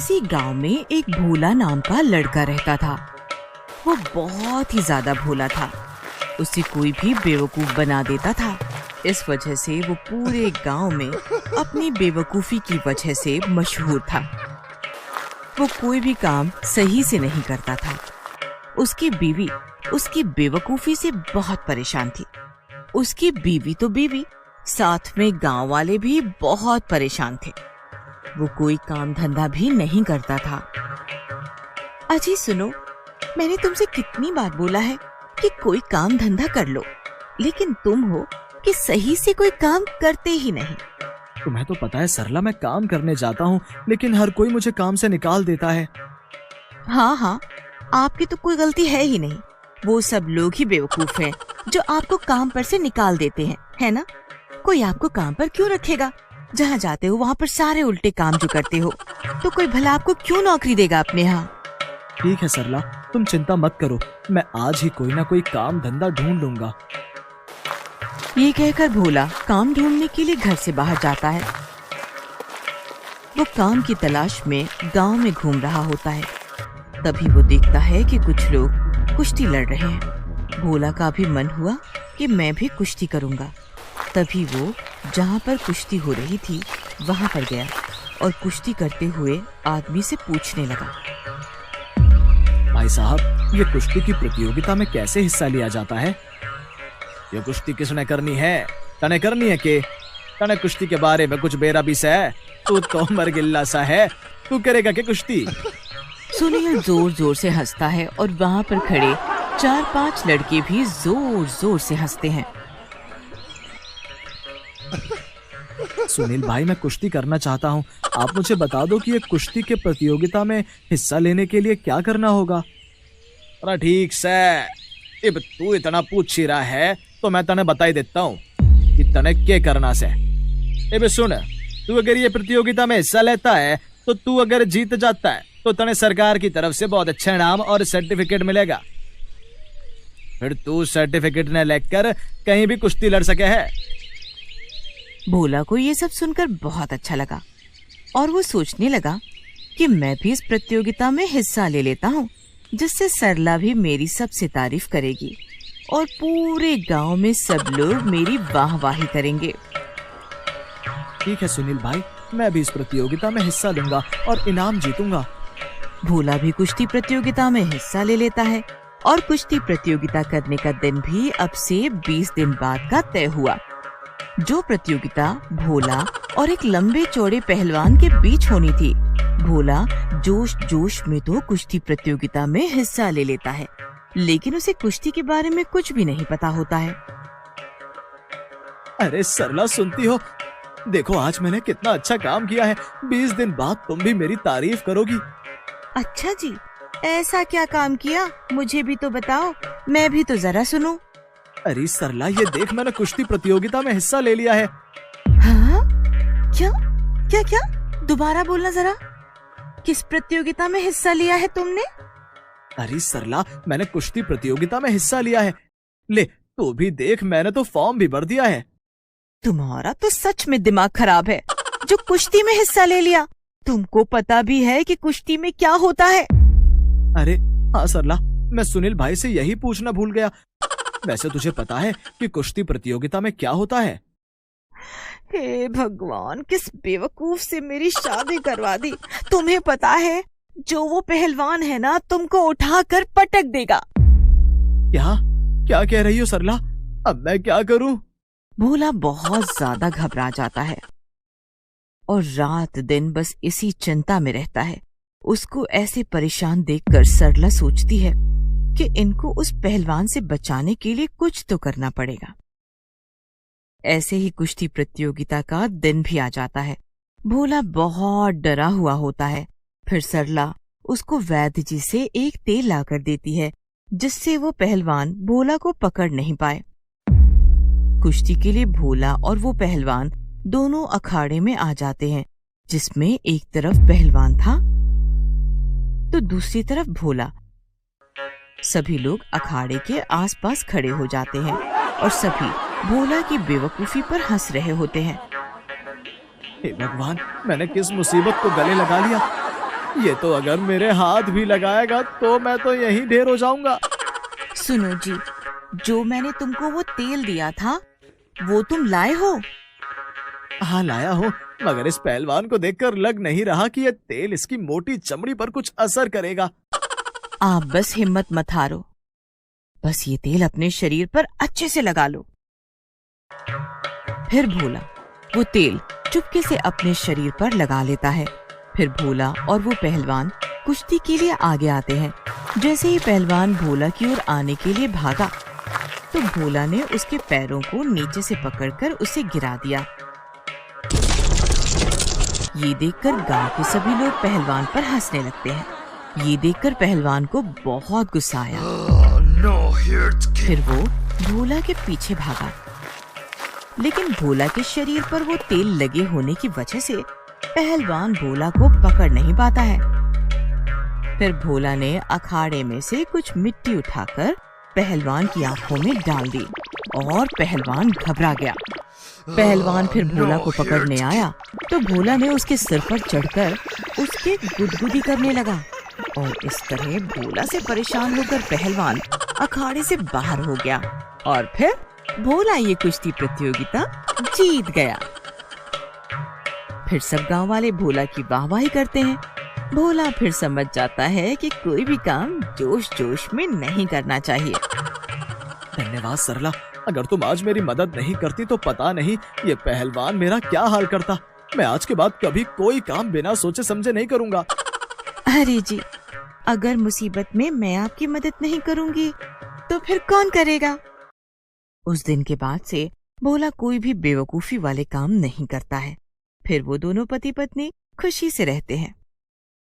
किसी गांव में एक भोला नाम का लड़का रहता था। वो बहुत ही ज्यादा भोला था। उसे कोई भी बेवकूफ बना देता था। इस वजह से वो पूरे गांव में अपनी बेवकूफी की वजह से मशहूर था। वो कोई भी काम सही से नहीं करता था। उसकी बीवी उसकी बेवकूफी से बहुत परेशान थी। उसकी बीवी तो बीवी, साथ में गांव वाले भी बहुत परेशान थे। वो कोई काम धंधा भी नहीं करता था। अजी सुनो, मैंने तुमसे कितनी बार बोला है कि कोई काम धंधा कर लो, लेकिन तुम हो कि सही से कोई काम करते ही नहीं। तुम्हें तो पता है सरला, मैं काम करने जाता हूँ लेकिन हर कोई मुझे काम से निकाल देता है। हाँ, आपकी तो कोई गलती है ही नहीं। वो सब लोग ही बेवकूफ हैं जो आपको काम पर से निकाल देते हैं, है ना? कोई आपको काम पर क्यों रखेगा? जहाँ जाते हो वहाँ पर सारे उल्टे काम जो करते हो, तो कोई भला आपको क्यों नौकरी देगा अपने यहाँ? ठीक है सरला, तुम चिंता मत करो, मैं आज ही कोई ना कोई काम धंधा ढूंढ लूंगा। ये कहकर भोला काम ढूंढने के लिए घर से बाहर जाता है। वो काम की तलाश में गांव में घूम रहा होता है। तभी वो देखता है कि कुछ लोग कुश्ती लड़ रहे हैं। भोला का भी मन हुआ कि मैं भी कुश्ती करूंगा। तभी वो जहाँ पर कुश्ती हो रही थी वहाँ पर गया और कुश्ती करते हुए आदमी से पूछने लगा, भाई साहब, ये कुश्ती की प्रतियोगिता में कैसे हिस्सा लिया जाता है? ये कुश्ती किसने करनी है? तने करनी है के? तने कुश्ती के बारे में कुछ बेरा भी है? तू तो मरगिल्ला सा है, तू करेगा के कुश्ती? सुनील जोर जोर से हंसता है और वहाँ पर खड़े 4-5 लड़के भी जोर जोर से हंसते हैं। सुनील भाई, मैं कुश्ती करना चाहता हूँ, आप मुझे बता दो कि ये कुश्ती के प्रतियोगिता में हिस्सा लेने के लिए क्या करना होगा? अरे ठीक से, अब तू इतना पूछ ही रहा है तो मैं तने बता ही देता हूँ कि तने क्या करना से। अब सुन, तू अगर ये प्रतियोगिता में हिस्सा लेता है तो तू अगर जीत जाता है तो तने सरकार की तरफ से बहुत अच्छा इनाम और सर्टिफिकेट मिलेगा। फिर तू सर्टिफिकेट ने लेकर कहीं भी कुश्ती लड़ सके है। भोला को ये सब सुनकर बहुत अच्छा लगा और वो सोचने लगा कि मैं भी इस प्रतियोगिता में हिस्सा ले लेता हूँ, जिससे सरला भी मेरी सबसे तारीफ करेगी और पूरे गांव में सब लोग मेरी वाहवाही करेंगे। ठीक है सुनील भाई, मैं भी इस प्रतियोगिता में हिस्सा लूंगा और इनाम जीतूंगा। भोला भी कुश्ती प्रतियोगिता में हिस्सा ले लेता है और कुश्ती प्रतियोगिता करने का दिन भी अब से 20 दिन बाद का तय हुआ। जो प्रतियोगिता भोला और एक लंबे चौड़े पहलवान के बीच होनी थी। भोला जोश जोश में तो कुश्ती प्रतियोगिता में हिस्सा ले लेता है, लेकिन उसे कुश्ती के बारे में कुछ भी नहीं पता होता है। अरे सरला, सुनती हो? देखो आज मैंने कितना अच्छा काम किया है। 20 दिन बाद तुम भी मेरी तारीफ करोगी। अच्छा जी, ऐसा क्या काम किया? मुझे भी तो बताओ, मैं भी तो जरा सुनूं। अरे सरला, ये देख, मैंने कुश्ती प्रतियोगिता में हिस्सा ले लिया है। हाँ? क्या क्या क्या? दोबारा बोलना जरा। किस प्रतियोगिता में हिस्सा लिया है तुमने? अरे सरला, मैंने कुश्ती प्रतियोगिता में हिस्सा लिया है। ले, तू भी देख, मैंने तो फॉर्म भी भर दिया है। तुम्हारा तो सच में दिमाग खराब है, जो कुश्ती में हिस्सा ले लिया। तुमको पता भी है कि कुश्ती में क्या होता है? अरे हाँ सरला, मैं सुनील भाई से यही पूछना भूल गया। वैसे तुझे पता है कि कुश्ती प्रतियोगिता में क्या होता है? हे भगवान, किस बेवकूफ से मेरी शादी करवा दी। तुम्हें पता है, जो वो पहलवान है ना, तुमको उठाकर पटक देगा। क्या क्या कह रही हो सरला? अब मैं क्या करूं? भोला बहुत ज्यादा घबरा जाता है और रात दिन बस इसी चिंता में रहता है। उसको ऐसे परेशान देखकर सरला सोचती है कि इनको उस पहलवान से बचाने के लिए कुछ तो करना पड़ेगा। ऐसे ही कुश्ती प्रतियोगिता का दिन भी आ जाता है। भोला बहुत डरा हुआ होता है। फिर सरला उसको वैद्य जी से एक तेल लाकर देती है, जिससे वो पहलवान भोला को पकड़ नहीं पाए। कुश्ती के लिए भोला और वो पहलवान दोनों अखाड़े में आ जाते हैं, जिसमें एक तरफ पहलवान था तो दूसरी तरफ भोला। सभी लोग अखाड़े के आसपास खड़े हो जाते हैं और सभी भोला की बेवकूफी पर हंस रहे होते हैं। हे भगवान, मैंने किस मुसीबत को गले लगा लिया। ये तो अगर मेरे हाथ भी लगाएगा तो मैं तो यहीं ढेर हो जाऊंगा। सुनो जी, जो मैंने तुमको वो तेल दिया था वो तुम लाए हो? हाँ लाया हूँ, मगर इस पहलवान को देखकर लग नहीं रहा कि ये तेल इसकी मोटी चमड़ी पर कुछ असर करेगा। आप बस हिम्मत मत हारो, बस ये तेल अपने शरीर पर अच्छे से लगा लो। फिर भोला वो तेल चुपके से अपने शरीर पर लगा लेता है। फिर भोला और वो पहलवान कुश्ती के लिए आगे आते हैं। जैसे ही पहलवान भोला की ओर आने के लिए भागा तो भोला ने उसके पैरों को नीचे से पकड़कर उसे गिरा दिया। ये देखकर गांव के सभी लोग पहलवान पर हंसने लगते हैं। ये देखकर पहलवान को बहुत गुस्सा आया। फिर वो भोला के पीछे भागा, लेकिन भोला के शरीर पर वो तेल लगे होने की वजह से पहलवान भोला को पकड़ नहीं पाता है। फिर भोला ने अखाड़े में से कुछ मिट्टी उठाकर पहलवान की आंखों में डाल दी और पहलवान घबरा गया। पहलवान फिर भोला को पकड़ने आया तो भोला ने उसके सिर पर चढ़कर उसके गुदगुदी करने लगा और इस तरह भोला से परेशान होकर पहलवान अखाड़े से बाहर हो गया और फिर भोला ये कुश्ती प्रतियोगिता जीत गया। फिर सब गांव वाले भोला की वाहवाही करते हैं। भोला फिर समझ जाता है कि कोई भी काम जोश जोश में नहीं करना चाहिए। धन्यवाद सरला, अगर तुम आज मेरी मदद नहीं करती तो पता नहीं ये पहलवान मेरा क्या हाल करता। मैं आज के बाद कभी कोई काम बिना सोचे समझे नहीं करूंगा। अरे जी, अगर मुसीबत में मैं आपकी मदद नहीं करूंगी तो फिर कौन करेगा? उस दिन के बाद से भोला कोई भी बेवकूफी वाले काम नहीं करता है। फिर वो दोनों पति पत्नी खुशी से रहते हैं।